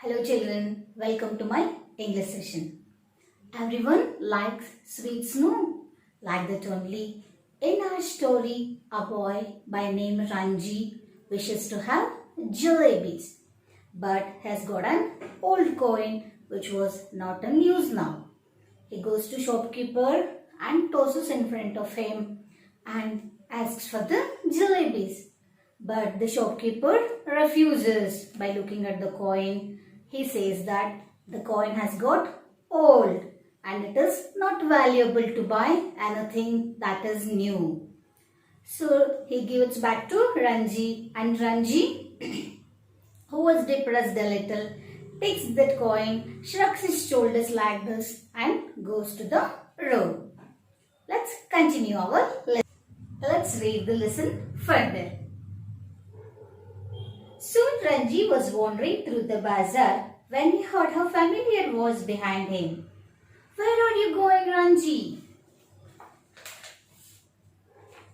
Hello children, welcome to my English session. Everyone likes sweets, no? Like that only. In our story, a boy by name Ranji wishes to have jalebis, but has got an old coin which was not in use now. He goes to shopkeeper and tosses in front of him and asks for the jalebis. But the shopkeeper refuses by looking at the coin. He says that the coin has got old and it is not valuable to buy anything that is new. So he gives back to Ranji, and Ranji, who was depressed a little, takes that coin, shrugs his shoulders like this and goes to the road. Let's continue our lesson. Let's read the lesson further. Soon Ranji was wandering through the bazaar when he heard her familiar voice behind him. "Where are you going, Ranji?"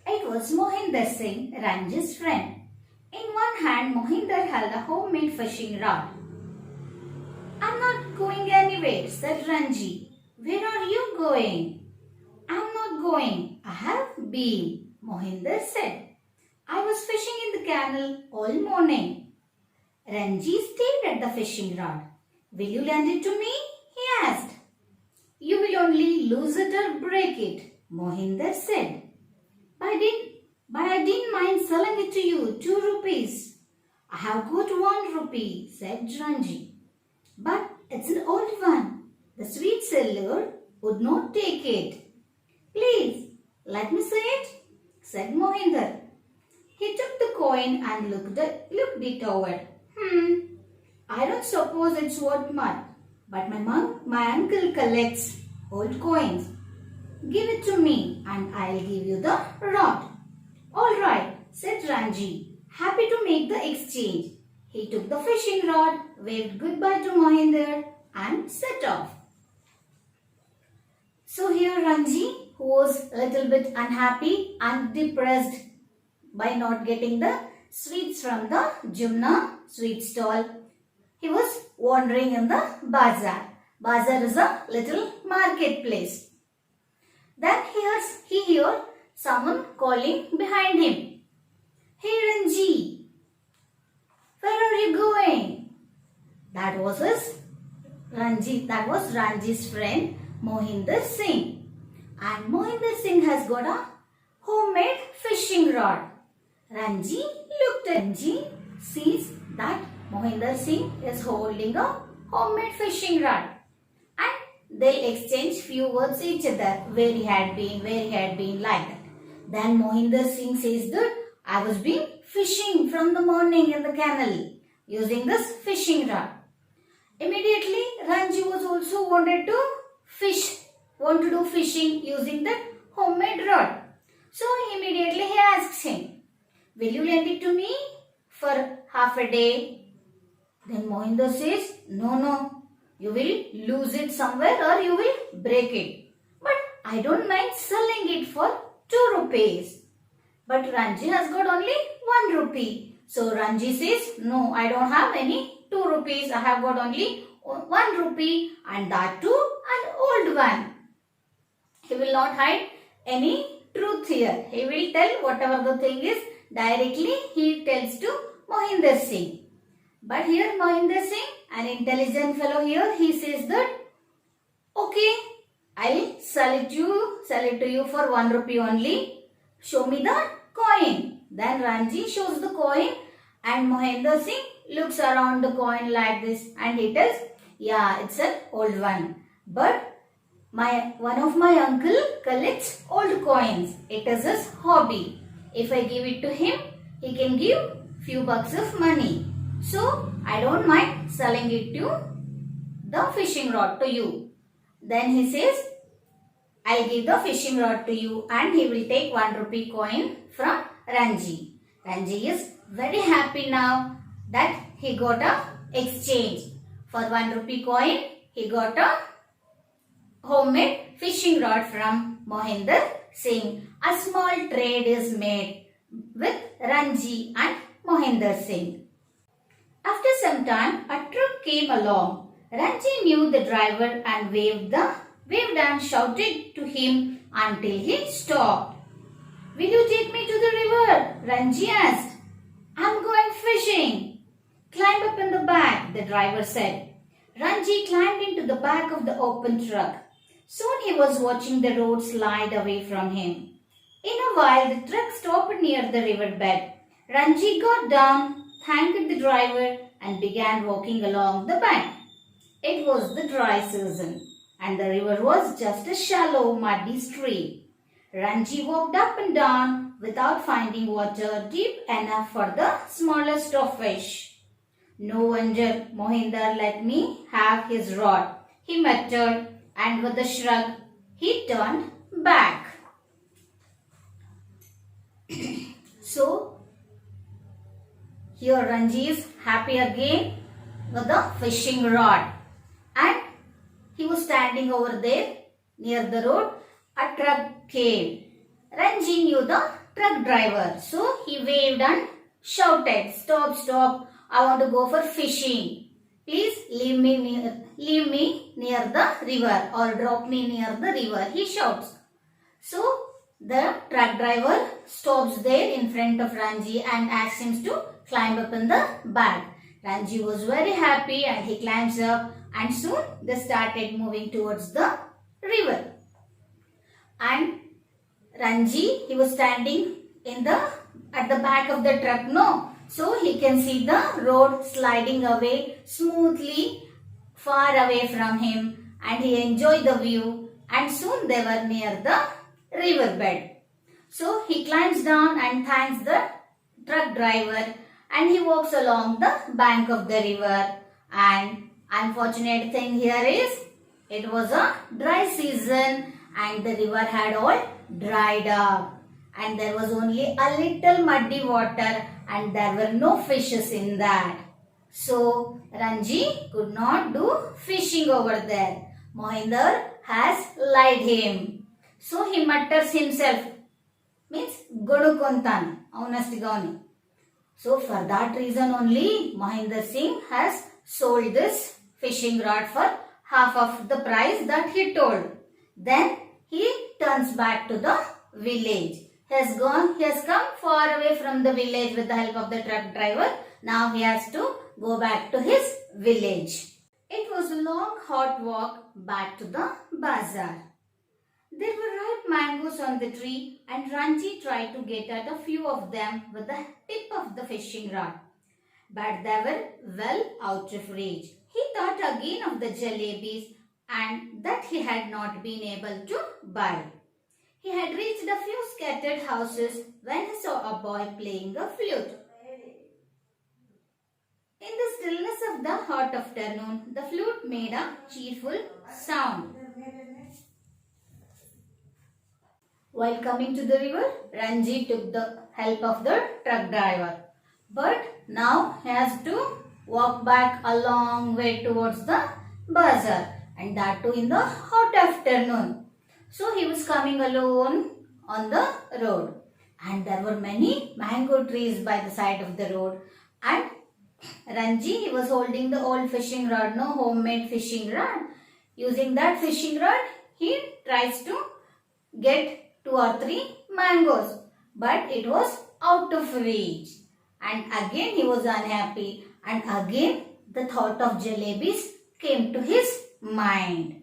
It was Mohinder Singh, Ranji's friend. In one hand, Mohinder held a homemade fishing rod. "I'm not going anywhere," said Ranji. "Where are you going?" "I'm not going. I have been," Mohinder said. "I was fishing in the canal all morning." Ranji stared at the fishing rod. "Will you lend it to me?" he asked. "You will only lose it or break it," Mohinder said. But I didn't mind selling it to you, 2 rupees. "I have got 1 rupee, said Ranji. "But it's an old one. The sweet seller would not take it." "Please, let me see it," said Mohinder. He took the coin and looked it over. I don't suppose it's worth much, but my uncle collects old coins. Give it to me and I'll give you the rod." "All right," said Ranji, happy to make the exchange. He took the fishing rod, waved goodbye to Mohinder and set off. So here Ranji, who was a little bit unhappy and depressed by not getting the sweets from the Jumna sweet stall, he was wandering in the bazaar. Bazaar is a little marketplace. Then he heard someone calling behind him. "Hey Ranji, where are you going?" That was Ranji's friend Mohinder Singh. And Mohinder Singh has got a homemade fishing rod. Ranji looked at Ranji, sees that Mohinder Singh is holding a homemade fishing rod. And they'll exchange few words each other, where he had been, like that. Then Mohinder Singh says that I was been fishing from the morning in the canal using this fishing rod. Immediately Ranji was also wanted to do fishing using that homemade rod. So immediately he asks him, "Will you lend it to me for half a day?" Then Mohinder says, No, you will lose it somewhere or you will break it. But I don't mind selling it for 2 rupees. But Ranji has got only 1 rupee. So Ranji says, "No, I don't have any 2 rupees. I have got only 1 rupee, and that too an old one." He will not hide any truth here. He will tell whatever the thing is directly. He tells to Mohinder Singh. But here Mohinder Singh, an intelligent fellow here, he says that, "Okay, I'll sell it to you for 1 rupee only. Show me the coin." Then Ranji shows the coin and Mohinder Singh looks around the coin like this and he tells, "Yeah, it's an old one. But one of my uncle collects old coins. It is his hobby. If I give it to him, he can give few bucks of money. So I don't mind selling it to the fishing rod to you." Then he says, "I'll give the fishing rod to you," and he will take 1 rupee coin from Ranji. Ranji is very happy now that he got a exchange. For 1 rupee coin, he got a homemade fishing rod from Mohinder Singh. A small trade is made with Ranji and Mohinder Singh. After some time, a truck came along. Ranji knew the driver and waved and shouted to him until he stopped. Will you take me to the river? Ranji asked. I'm going fishing. Climb up in the back, the driver said. Ranji climbed into the back of the open truck. Soon he was watching the road slide away from him. In a while, the truck stopped near the riverbed. Ranji got down, thanked the driver, and began walking along the bank. It was the dry season, and the river was just a shallow, muddy stream. Ranji walked up and down without finding water deep enough for the smallest of fish. No wonder Mohinder let me have his rod, he muttered, and with a shrug, he turned back. So, here Ranji is happy again with the fishing rod, and he was standing over there near the road. A truck came. Ranji knew the truck driver, so he waved and shouted, "Stop, stop! I want to go for fishing. Please leave me near the river or drop me near the river," he shouts. So the truck driver stops there in front of Ranji and asks him to climb up in the back. Ranji was very happy and he climbs up, and soon they started moving towards the river. And Ranji, he was standing at the back of the truck, no? So he can see the road sliding away smoothly far away from him, and he enjoyed the view, and soon they were near the riverbed. So he climbs down and thanks the truck driver, and he walks along the bank of the river. And unfortunate thing here is it was a dry season and the river had all dried up, and there was only a little muddy water and there were no fishes in that. So Ranji could not do fishing over there. Mohinder has lied him. So he mutters himself, means Godukontan, Aunastigani. So for that reason only Mohinder Singh has sold this fishing rod for half of the price that he told. Then he turns back to the village. He has come far away from the village with the help of the truck driver. Now he has to go back to his village. It was a long hot walk back to the bazaar. There were ripe mangoes on the tree, and Ranji tried to get at a few of them with the tip of the fishing rod. But they were well out of reach. He thought again of the jalebis and that he had not been able to buy. He had reached a few scattered houses when he saw a boy playing a flute. In the stillness of the hot afternoon, the flute made a cheerful sound. While coming to the river, Ranji took the help of the truck driver. But now he has to walk back a long way towards the bazaar, and that too in the hot afternoon. So he was coming alone on the road, and there were many mango trees by the side of the road, and Ranji, he was holding the old fishing rod, no homemade fishing rod. Using that fishing rod, he tries to get 2 or 3 mangoes, but it was out of reach. And again he was unhappy, and again the thought of jalebis came to his mind.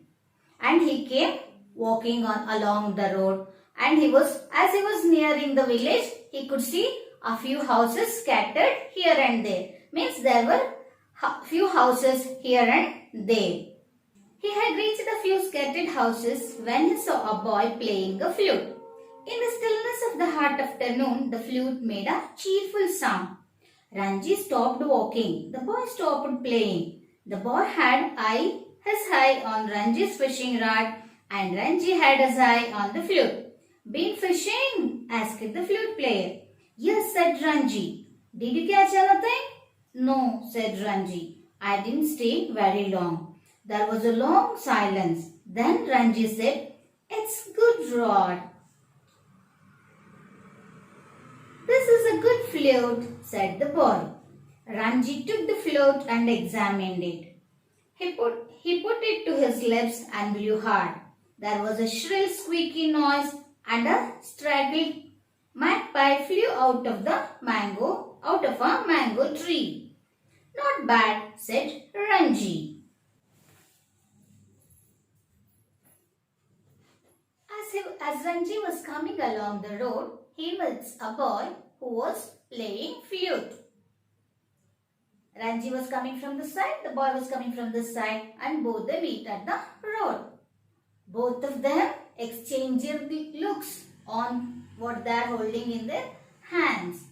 And he came walking along the road, and as he was nearing the village, he could see a few houses scattered here and there. Means there were few houses here and there. He had reached a few scattered houses when he saw a boy playing a flute. In the stillness of the hot afternoon, the flute made a cheerful sound. Ranji stopped walking. The boy stopped playing. The boy had his eye on Ranji's fishing rod, and Ranji had his eye on the flute. "Been fishing?" asked the flute player. "Yes," said Ranji. "Did you catch anything?" "No," said Ranji. "I didn't stay very long." There was a long silence. Then Ranji said, "It's good rod." "This is a good flute," said the boy. Ranji took the flute and examined it. He put it to his lips and blew hard. There was a shrill squeaky noise and a straggled magpie flew out of a mango tree. Not bad, said Ranji. As Ranji was coming along the road, he met a boy who was playing flute. Ranji was coming from the side, the boy was coming from the side, and both they meet at the road. Both of them exchanged the looks on what they are holding in their hands.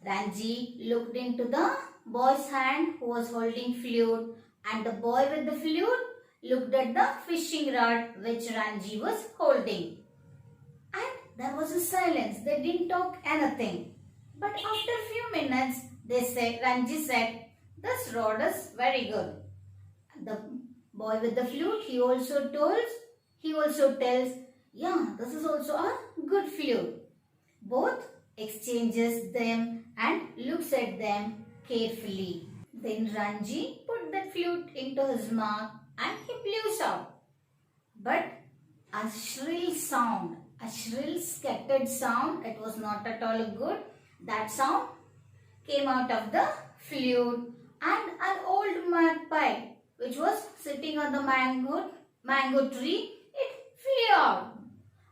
Ranji looked into the boy's hand who was holding flute, and the boy with the flute looked at the fishing rod which Ranji was holding. And there was a silence. They didn't talk anything. But after a few minutes, Ranji said, "This rod is very good." The boy with the flute, he also tells, "Yeah, this is also a good flute." Both exchanges them and looks at them carefully. Then Ranji put the flute into his mouth and he blew out. But a shrill scattered sound, it was not at all good. That sound came out of the flute, and an old magpie which was sitting on the mango tree, it flew out.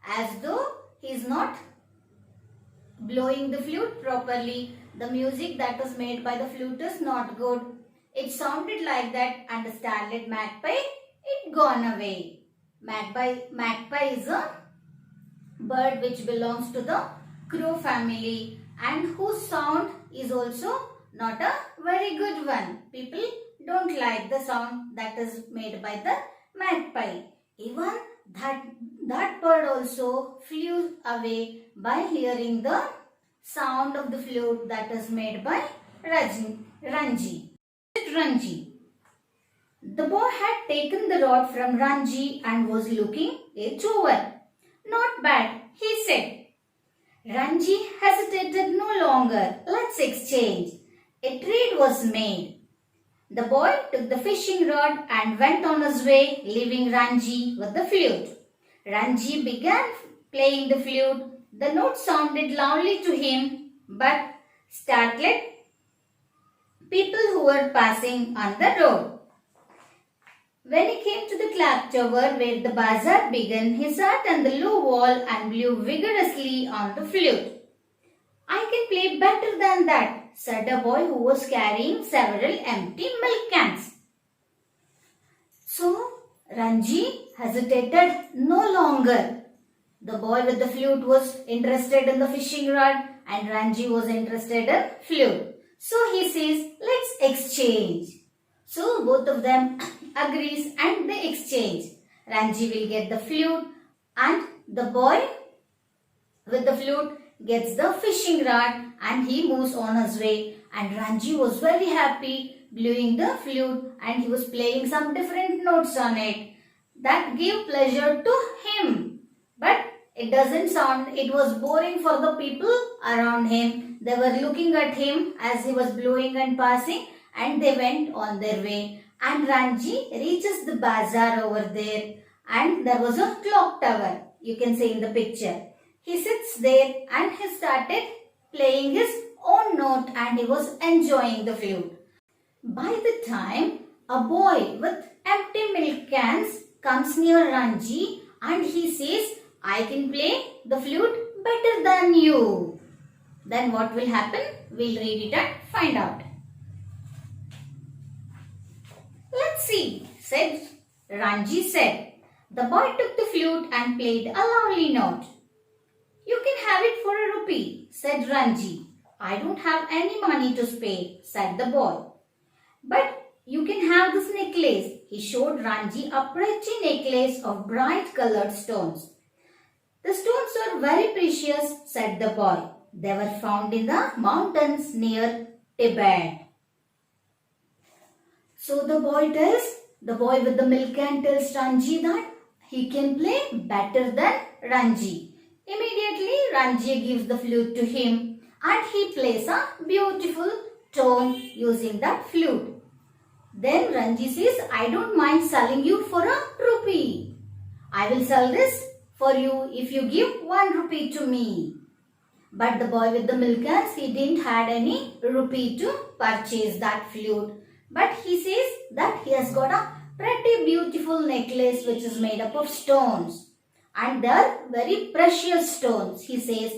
As though he is not blowing the flute properly, the music that is made by the flute is not good. It sounded like that, and the starlit magpie, it gone away. Magpie is a bird which belongs to the crow family and whose sound is also not a very good one. People don't like the sound that is made by the magpie. Even that bird also flew away by hearing the sound of the flute that is made by Ranji. The boy had taken the rod from Ranji and was looking it over. "Not bad," he said. Ranji hesitated no longer. "Let's exchange." A trade was made. The boy took the fishing rod and went on his way, leaving Ranji with the flute. Ranji began playing the flute. The note sounded loudly to him, but startled people who were passing on the road. When he came to the clock tower where the bazaar began, he sat on the low wall and blew vigorously on the flute. "I can play better than that," said a boy who was carrying several empty milk cans. So Ranji hesitated no longer. The boy with the flute was interested in the fishing rod and Ranji was interested in flute. So he says, "Let's exchange." So both of them agrees and they exchange. Ranji will get the flute and the boy with the flute gets the fishing rod and he moves on his way. And Ranji was very happy blowing the flute and he was playing some different notes on it. That gave pleasure to him. But it doesn't sound, it was boring for the people around him. They were looking at him as he was blowing and passing and they went on their way. And Ranji reaches the bazaar over there and there was a clock tower. You can see in the picture. He sits there and he started playing his own note and he was enjoying the flute. By the time a boy with empty milk cans comes near Ranji and he says, "I can play the flute better than you." Then what will happen? We'll read it and find out. "Let's see," said Ranji said. The boy took the flute and played a lovely note. "You can have it for ₹1, said Ranji. "I don't have any money to spare," said the boy. "But you can have this necklace." He showed Ranji a pretty necklace of bright colored stones. "The stones are very precious," said the boy. "They were found in the mountains near Tibet." So the boy with the milk can tells Ranji that he can play better than Ranji. Immediately Ranji gives the flute to him and he plays a beautiful tone using that flute. Then Ranji says, I don't mind selling you for a rupee. I will sell this for you if you give 1 rupee to me. But the boy with the milk cans, he didn't had any rupee to purchase that flute. But he says that he has got a pretty beautiful necklace which is made up of stones. And they are very precious stones, he says.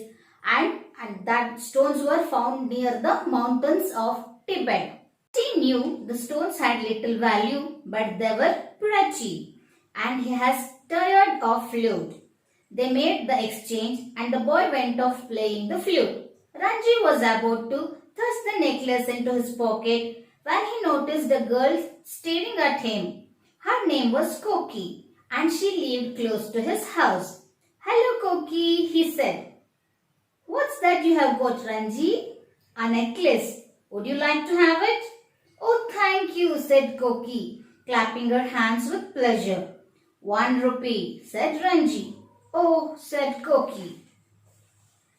And that stones were found near the mountains of Tibet. He knew the stones had little value, but they were pretty. And he has tired of flute. They made the exchange and the boy went off playing the flute. Ranji was about to thrust the necklace into his pocket when he noticed a girl staring at him. Her name was Koki and she lived close to his house. Hello Koki, he said. What's that you have got, Ranji? A necklace. Would you like to have it? Oh, thank you, said Koki, clapping her hands with pleasure. 1 rupee, said Ranji. Oh, said Koki.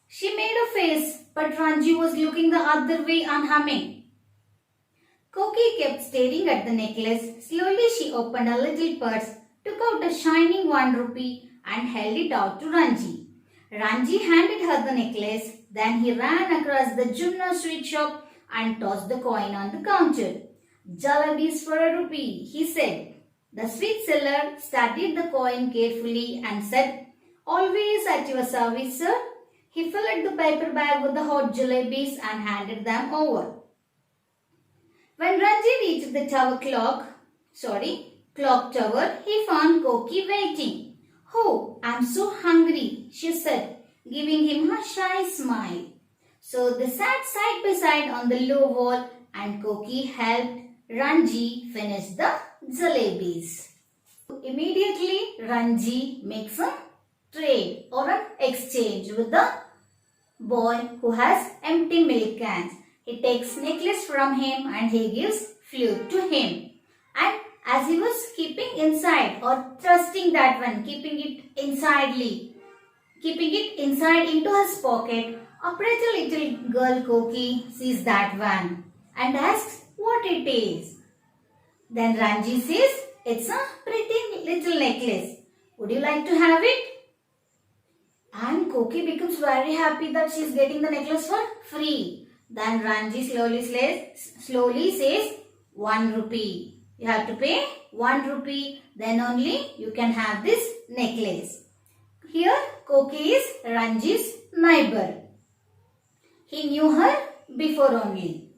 She made a face, but Ranji was looking the other way and humming. Koki kept staring at the necklace. Slowly she opened a little purse, took out a shining 1 rupee and held it out to Ranji. Ranji handed her the necklace. Then he ran across the Jumna sweet shop and tossed the coin on the counter. Jalebis for a rupee, he said. The sweet seller studied the coin carefully and said, Always at your service, sir. He filled the paper bag with the hot jalebis and handed them over. When Ranji reached the clock tower, he found Koki waiting. Oh, I'm so hungry, she said, giving him a shy smile. So they sat side by side on the low wall and Koki helped Ranji finish the jalebis. Immediately, Ranji makes a trade or an exchange with the boy who has empty milk cans. He takes necklace from him and he gives flute to him. And as he was keeping inside or thrusting that one, keeping it inside into his pocket, a pretty little girl Koki sees that one and asks what it is. Then Ranji says, it's a pretty little necklace. Would you like to have it? And Koki becomes very happy that she is getting the necklace for free. Then Ranji slowly says 1 rupee. You have to pay 1 rupee. Then only you can have this necklace. Here Koki is Ranji's neighbor. He knew her before only.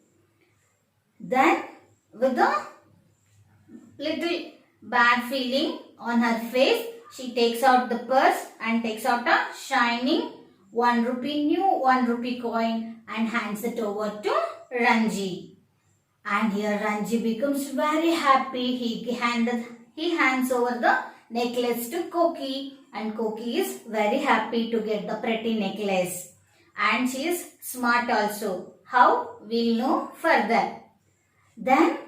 Then with a little bad feeling on her face, she takes out the purse and takes out a shining 1 rupee coin and hands it over to Ranji. And here Ranji becomes very happy. He hands over the necklace to Koki and Koki is very happy to get the pretty necklace. And she is smart also. How? We'll know further. Then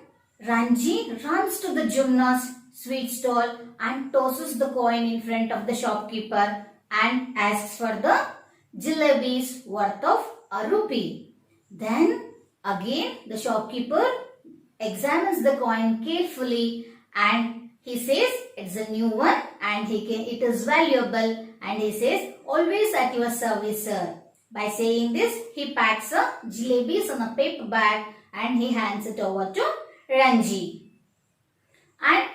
Ranji runs to the Jumna's sweet stall and tosses the coin in front of the shopkeeper and asks for the jalebis worth of a rupee. Then again the shopkeeper examines the coin carefully and he says it's a new one and it is valuable and he says always at your service, sir. By saying this, he packs a jalebis in a paper bag and he hands it over to Ranji. And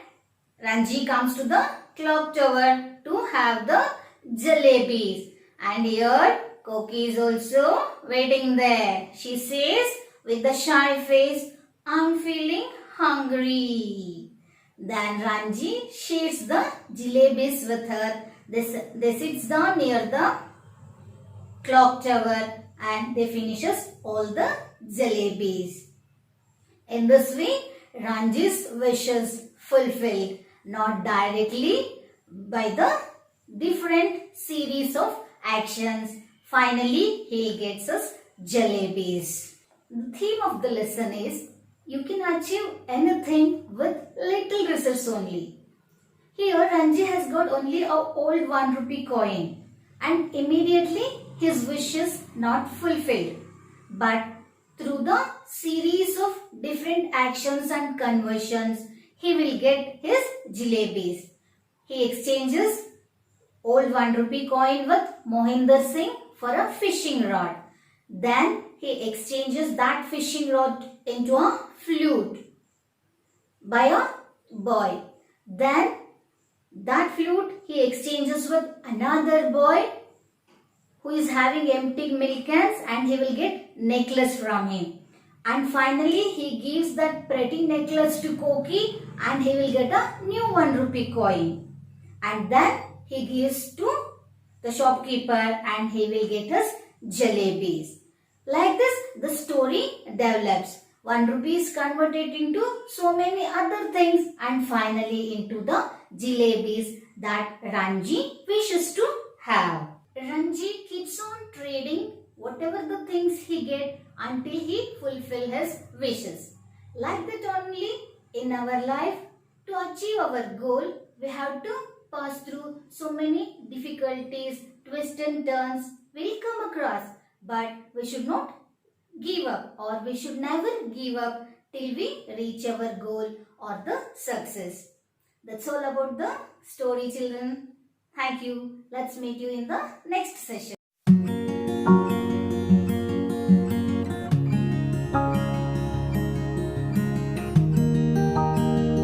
Ranji comes to the clock tower to have the jalebis. And here Koki is also waiting there. She says with a shy face, I'm feeling hungry. Then Ranji shares the jalebis with her. They sit down near the clock tower and they finishes all the jalebis. In this way, Ranji's wishes fulfilled, not directly by the different series of actions. Finally, he gets us jalebis. The theme of the lesson is you can achieve anything with little results only. Here, Ranji has got only an old 1 rupee coin and immediately his wish is not fulfilled. But through the series of different actions and conversions, he will get his jalebis. He exchanges old 1 rupee coin with Mohinder Singh for a fishing rod. Then he exchanges that fishing rod into a flute by a boy. Then that flute he exchanges with another boy who is having empty milk cans, and he will get necklace from him. And finally he gives that pretty necklace to Koki, and he will get a new 1 rupee coin. And then he gives to the shopkeeper, and he will get his jalebis. Like this the story develops. 1 rupee is converted into so many other things, and finally into the jalebis that Ranji wishes to have. Ranji keeps on trading whatever the things he get until he fulfill his wishes. Like that only in our life, to achieve our goal, we have to pass through so many difficulties, twists and turns will come across. But we should not give up, or we should never give up till we reach our goal or the success. That's all about the story, children. Thank you. Let's meet you in the next session.